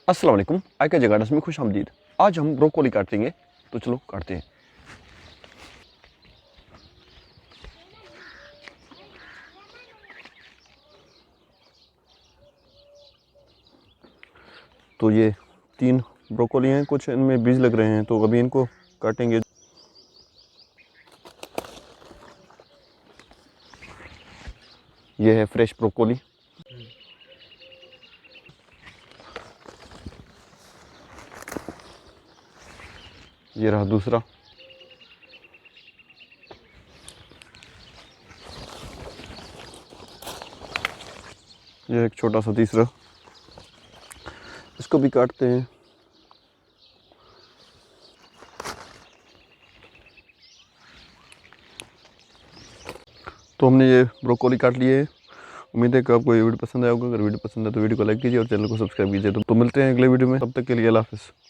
अस्सलाम वालेकुम, आयका जगाडस में खुश आमदीद। आज हम ब्रोकोली काटेंगे, तो चलो काटते हैं। तो ये 3 ब्रोकोली हैं, कुछ इनमें बीज लग रहे हैं, तो अभी इनको काटेंगे। ये है फ्रेश ब्रोकोली। ये रहा दूसरा। ये एक छोटा सा तीसरा। इसको भी काटते हैं। तो हमने ये ब्रोकोली काट लिए है। उम्मीद है कि आपको ये वीडियो पसंद आया होगा। अगर वीडियो पसंद है तो वीडियो को लाइक कीजिए और चैनल को सब्सक्राइब कीजिए। तो मिलते हैं अगले वीडियो में, तब तक के लिए अल्लाह हाफ़िज़।